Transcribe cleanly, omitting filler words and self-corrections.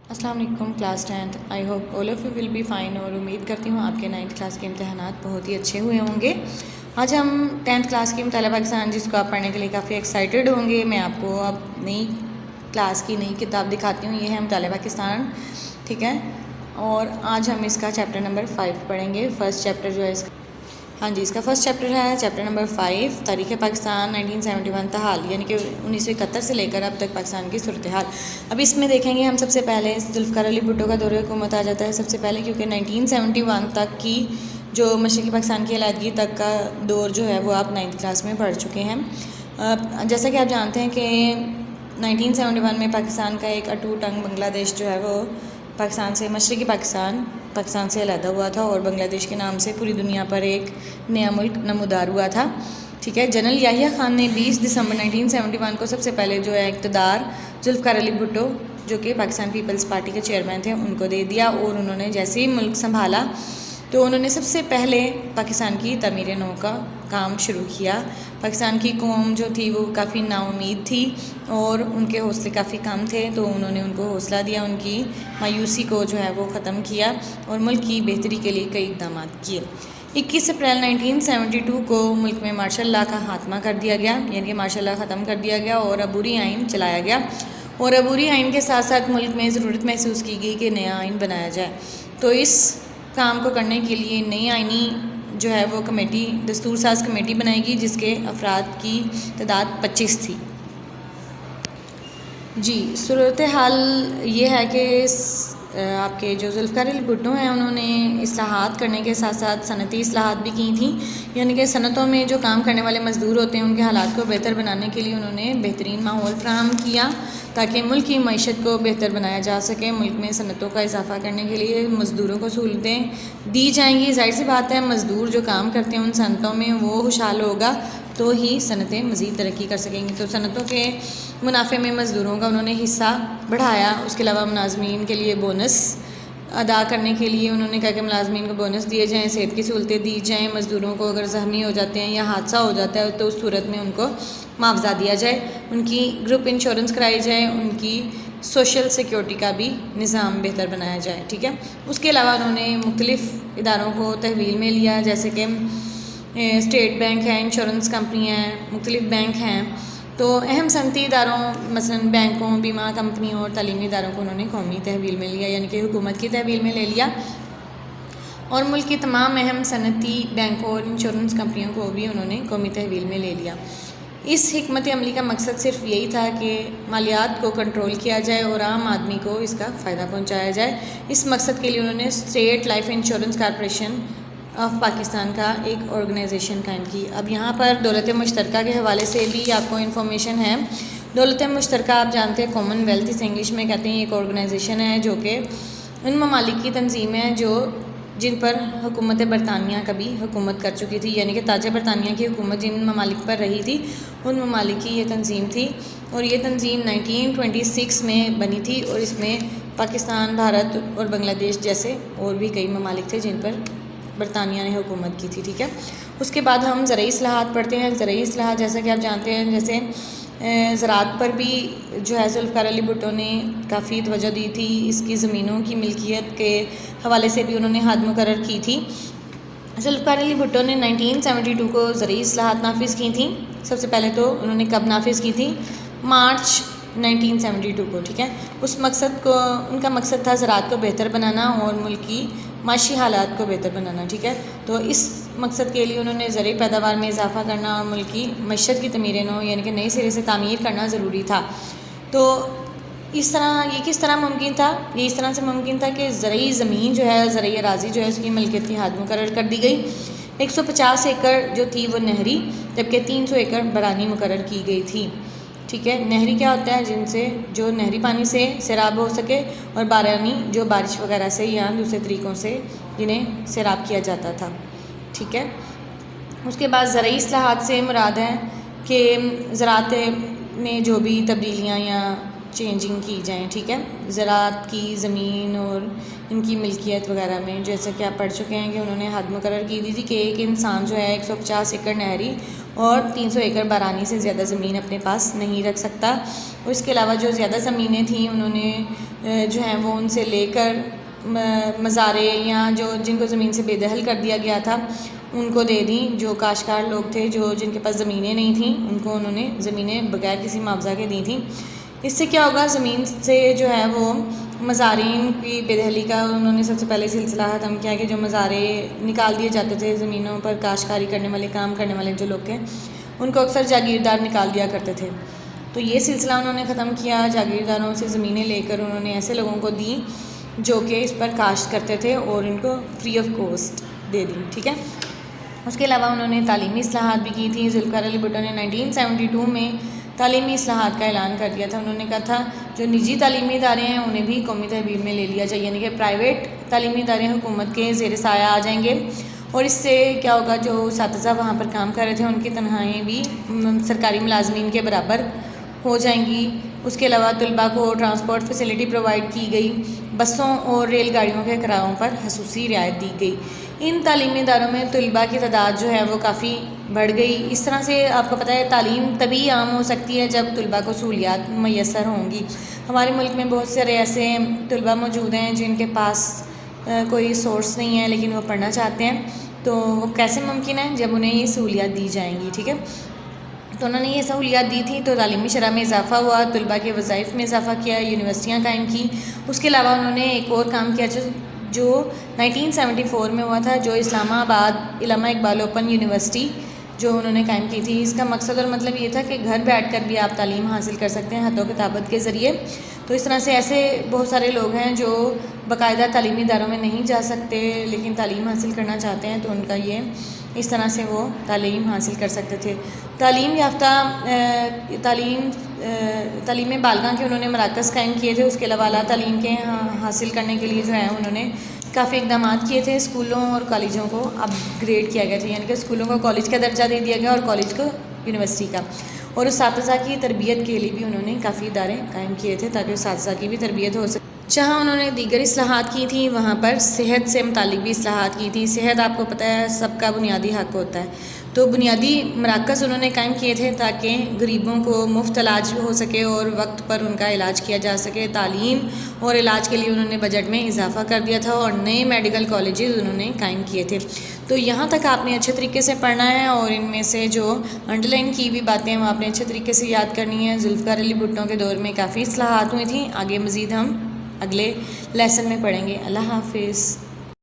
السلام علیکم class 10th I hope all of you will be fine, اور امید کرتی ہوں آپ کے 9th کلاس کے امتحانات بہت ہی اچھے ہوئے ہوں گے۔ آج ہم 10th کلاس کی مطالعہ پاکستان جس کو آپ پڑھنے کے لیے کافی ایکسائٹیڈ ہوں گے، میں آپ کو اب نئی کلاس کی نئی کتاب دکھاتی ہوں۔ یہ ہے مطالعہ پاکستان، ٹھیک ہے، اور آج ہم اس کا چیپٹر نمبر 5 پڑھیں گے۔ فرسٹ چیپٹر جو ہے اس کا فرسٹ چیپٹر ہے چیپٹر نمبر 5، تاریخ پاکستان 1971 تحال، یعنی کہ 1971 سے لے کر اب تک پاکستان کی صورتحال۔ اب اس میں دیکھیں گے ہم سب سے پہلے ذوالفقار علی بھٹو کا دور حکومت آ جاتا ہے سب سے پہلے، کیونکہ 1971 تک کی جو مشرقی پاکستان کی علیحدگی تک کا دور جو ہے وہ آپ 9th کلاس میں پڑھ چکے ہیں۔ جیسا کہ آپ جانتے ہیں کہ 1971 میں پاکستان کا ایک اٹوٹ انگ بنگلہ دیش جو ہے وہ پاکستان سے، مشرقی پاکستان سے علیحدہ ہوا تھا، اور بنگلہ دیش کے نام سے پوری دنیا پر ایک نیا ملک نمودار ہوا تھا، ٹھیک ہے۔ جنرل یحییٰ خان نے 20 دسمبر 1971 کو سب سے پہلے جو ہے اقتدار ذوالفقار علی بھٹو جو کہ پاکستان پیپلز پارٹی کے چیئرمین تھے ان کو دے دیا، اور انہوں نے جیسے ہی ملک سنبھالا تو انہوں نے سب سے پہلے پاکستان کی تعمیر نو کا کام شروع کیا۔ پاکستان کی قوم جو تھی وہ کافی نا امید تھی اور ان کے حوصلے کافی کم تھے، تو انہوں نے ان کو حوصلہ دیا، ان کی مایوسی کو جو ہے وہ ختم کیا اور ملک کی بہتری کے لیے کئی اقدامات کیے۔ 21 اپریل 1972 کو ملک میں مارشل لاء کا خاتمہ کر دیا گیا، یعنی کہ مارشل لاء ختم کر دیا گیا اور عبوری آئین چلایا گیا، اور عبوری آئین کے ساتھ ساتھ ملک میں ضرورت محسوس کی گئی کہ نیا آئین بنایا جائے۔ تو اس کام کو کرنے کے لیے نئی آئینی جو ہے وہ کمیٹی، دستور ساز کمیٹی بنائے گی، جس کے افراد کی تعداد 25 تھی۔ جی، صورتحال یہ ہے کہ آپ کے جو ذوالفقار علی بھٹو ہیں انہوں نے اصلاحات کرنے کے ساتھ ساتھ صنعتی اصلاحات بھی کی تھیں، یعنی کہ صنعتوں میں جو کام کرنے والے مزدور ہوتے ہیں ان کے حالات کو بہتر بنانے کے لیے انہوں نے بہترین ماحول فراہم کیا تاکہ ملک کی معیشت کو بہتر بنایا جا سکے۔ ملک میں صنعتوں کا اضافہ کرنے کے لیے مزدوروں کو سہولتیں دی جائیں گی۔ ظاہر سی بات ہے، مزدور جو کام کرتے ہیں ان صنعتوں میں وہ خوشحال ہوگا تو ہی صنعتیں مزید ترقی کر سکیں گی۔ تو صنعتوں کے منافع میں مزدوروں کا انہوں نے حصہ بڑھایا۔ اس کے علاوہ ملازمین کے لیے بونس ادا کرنے کے لیے انہوں نے کہا کہ ملازمین کو بونس دیے جائیں، صحت کی سہولتیں دی جائیں، مزدوروں کو اگر زخمی ہو جاتے ہیں یا حادثہ ہو جاتا ہے تو اس صورت میں ان کو معاوضہ دیا جائے، ان کی گروپ انشورنس کرائی جائے، ان کی سوشل سیکیورٹی کا بھی نظام بہتر بنایا جائے، ٹھیک ہے۔ اس کے علاوہ انہوں نے مختلف اداروں کو تحویل میں لیا، جیسے کہ اسٹیٹ بینک ہے، انشورنس کمپنیاں ہیں، مختلف بینک ہیں۔ تو اہم صنعتی اداروں مثلا بینکوں، بیمہ کمپنیوں اور تعلیمی اداروں کو انہوں نے قومی تحویل میں لیا، یعنی کہ حکومت کی تحویل میں لے لیا، اور ملک کی تمام اہم صنعتی بینکوں اور انشورنس کمپنیوں کو بھی انہوں نے قومی تحویل میں لے لیا۔ اس حکمت عملی کا مقصد صرف یہی تھا کہ مالیات کو کنٹرول کیا جائے اور عام آدمی کو اس کا فائدہ پہنچایا جائے۔ اس مقصد کے لیے انہوں نے state life insurance corporation of Pakistan کا ایک آرگنائزیشن قائم کی۔ اب یہاں پر دولت مشترکہ کے حوالے سے بھی آپ کو انفارمیشن ہے۔ دولت مشترکہ آپ جانتے ہیں کامن ویلتھ اس انگلش میں کہتے ہیں، ایک آرگنائزیشن ہے جو کہ ان ممالک کی تنظیم ہے جن پر حکومت برطانیہ کبھی حکومت کر چکی تھی، یعنی کہ تاج برطانیہ کی حکومت جن ممالک پر رہی تھی ان ممالک کی یہ تنظیم تھی، اور یہ تنظیم 1926 میں بنی تھی، اور اس میں پاکستان، بھارت اور بنگلہ دیش جیسے اور بھی کئی ممالک تھے جن پر برطانیہ نے حکومت کی تھی، ٹھیک ہے۔ اس کے بعد ہم زرعی اصلاحات پڑھتے ہیں۔ زرعی اصلاحات جیسا کہ آپ جانتے ہیں، جیسے زراعت پر بھی جو ہے ذوالفقار علی بھٹو نے کافی توجہ دی تھی، اس کی زمینوں کی ملکیت کے حوالے سے بھی انہوں نے حد مقرر کی تھی۔ ذوالفقار علی بھٹو نے 1972 کو زرعی اصلاحات نافذ کی تھیں۔ سب سے پہلے تو انہوں نے کب نافذ کی تھی؟ مارچ 1972 کو، ٹھیک ہے۔ ان کا مقصد تھا زراعت کو بہتر بنانا اور ملک کی معاشی حالات کو بہتر بنانا، ٹھیک ہے۔ تو اس مقصد کے لیے انہوں نے زرعی پیداوار میں اضافہ کرنا اور ملک کی معیشت کی تعمیر نو، یعنی کہ نئے سرے سے تعمیر کرنا ضروری تھا۔ تو اس طرح یہ کس طرح ممکن تھا؟ یہ اس طرح سے ممکن تھا کہ زرعی زمین جو ہے، زرعی اراضی جو ہے، اس کی ملکیت کی حد مقرر کر دی گئی۔ 150 ایکڑ جو تھی وہ نہری، جبکہ 300 ایکڑ برانی مقرر کی گئی تھی، ٹھیک ہے۔ نہری کیا ہوتا ہے؟ جن سے جو نہری پانی سے سیراب ہو سکے، اور بارانی جو بارش وغیرہ سے یا دوسرے طریقوں سے جنہیں سیراب کیا جاتا تھا، ٹھیک ہے۔ اس کے بعد زرعی اصلاحات سے مراد ہے کہ زراعت میں جو بھی تبدیلیاں یا چینجنگ کی جائیں، ٹھیک ہے۔ زراعت کی زمین اور ان کی ملکیت وغیرہ میں جیسا کہ آپ پڑھ چکے ہیں کہ انہوں نے حد مقرر کی دی تھی کہ ایک انسان جو ہے 150 ایکڑ نہری اور 300 ایکڑ بارانی سے زیادہ زمین اپنے پاس نہیں رکھ سکتا۔ اور اس کے علاوہ جو زیادہ زمینیں تھیں انہوں نے جو ہیں وہ ان سے لے کر مزارع یا جو جن کو زمین سے بے دخل کر دیا گیا تھا ان کو دے دیں. جو کاشتکار لوگ تھے جن کے پاس زمینیں نہیں تھیں ان کو انہوں نے زمینیں بغیر کسی معاوضہ کے دی تھیں. اس سے کیا ہوگا, زمین سے جو ہے وہ مزارعین کی بے دخلی کا انہوں نے سب سے پہلے سلسلہ ختم کیا کہ جو مزارع نکال دیے جاتے تھے زمینوں پر, کاشتکاری کرنے والے کام کرنے والے جو لوگ تھے ان کو اکثر جاگیردار نکال دیا کرتے تھے. تو یہ سلسلہ انہوں نے ختم کیا. جاگیرداروں سے زمینیں لے کر انہوں نے ایسے لوگوں کو دی جو کہ اس پر کاشت کرتے تھے اور ان کو فری آف کاسٹ دے دی. ٹھیک ہے. اس کے علاوہ انہوں نے تعلیمی اصلاحات بھی کی تھیں. ذوالفقار علی بھٹو نے 1972 میں تعلیمی اصلاحات کا اعلان کر دیا تھا. انہوں نے کہا تھا جو نجی تعلیمی ادارے ہیں انہیں بھی قومی تحویل میں لے لیا جائے, یعنی کہ پرائیویٹ تعلیمی ادارے حکومت کے زیر سایہ آ جائیں گے اور اس سے کیا ہوگا, جو اساتذہ وہاں پر کام کر رہے تھے ان کی تنخواہیں بھی سرکاری ملازمین کے برابر ہو جائیں گی. اس کے علاوہ طلباء کو ٹرانسپورٹ فیسلٹی پرووائڈ کی گئی. بسوں اور ریل گاڑیوں کے کرایوں پر خصوصی رعایت دی گئی. ان تعلیمی اداروں میں طلباء کی تعداد جو ہے وہ کافی بڑھ گئی. اس طرح سے آپ کو پتہ ہے تعلیم تبھی عام ہو سکتی ہے جب طلباء کو سہولیات میسر ہوں گی. ہمارے ملک میں بہت سارے ایسے طلباء موجود ہیں جن کے پاس کوئی سورس نہیں ہے لیکن وہ پڑھنا چاہتے ہیں. تو وہ کیسے ممکن ہے, جب انہیں یہ سہولیات دی جائیں گی. ٹھیک ہے. تو انہوں نے یہ سہولیات دی تھی تو تعلیمی شرح میں اضافہ ہوا, طلباء کے وظائف میں اضافہ کیا, یونیورسٹیاں قائم کی. اس کے علاوہ انہوں نے ایک اور کام کیا جو 1974 میں ہوا تھا, جو اسلام آباد علامہ اقبال اوپن یونیورسٹی جو انہوں نے قائم کی تھی. اس کا مقصد اور مطلب یہ تھا کہ گھر بیٹھ کر بھی آپ تعلیم حاصل کر سکتے ہیں خط و کتابت کے ذریعے. تو اس طرح سے ایسے بہت سارے لوگ ہیں جو باقاعدہ تعلیمی اداروں میں نہیں جا سکتے لیکن تعلیم حاصل کرنا چاہتے ہیں, تو ان کا یہ اس طرح سے وہ تعلیم حاصل کر سکتے تھے. تعلیم یافتہ تعلیم بالغاں کے انہوں نے مراکز قائم کیے تھے. اس کے علاوہ اعلیٰ تعلیم کے حاصل کرنے کے لیے جو ہے انہوں نے کافی اقدامات کیے تھے. اسکولوں اور کالجوں کو اپ گریڈ کیا گیا تھا, یعنی کہ اسکولوں کو کالج کا درجہ دے دیا گیا اور کالج کو یونیورسٹی کا. اور اساتذہ کی تربیت کے لیے بھی انہوں نے کافی ادارے قائم کیے تھے تاکہ اساتذہ کی بھی تربیت ہو سکے. جہاں انہوں نے دیگر اصلاحات کی تھیں وہاں پر صحت سے متعلق بھی اصلاحات کی تھیں. صحت آپ کو پتہ ہے سب کا بنیادی حق ہوتا ہے, تو بنیادی مراکز انہوں نے قائم کیے تھے تاکہ غریبوں کو مفت علاج ہو سکے اور وقت پر ان کا علاج کیا جا سکے. تعلیم اور علاج کے لیے انہوں نے بجٹ میں اضافہ کر دیا تھا اور نئے میڈیکل کالجز انہوں نے قائم کیے تھے. تو یہاں تک آپ نے اچھے طریقے سے پڑھنا ہے اور ان میں سے جو انڈر لائن کی بھی باتیں ہیں وہ آپ نے اچھے طریقے سے یاد کرنی ہے. ذوالفقار علی بھٹو کے دور میں کافی اصلاحات ہوئی تھیں. آگے مزید ہم اگلے لیسن میں پڑھیں گے. اللہ حافظ.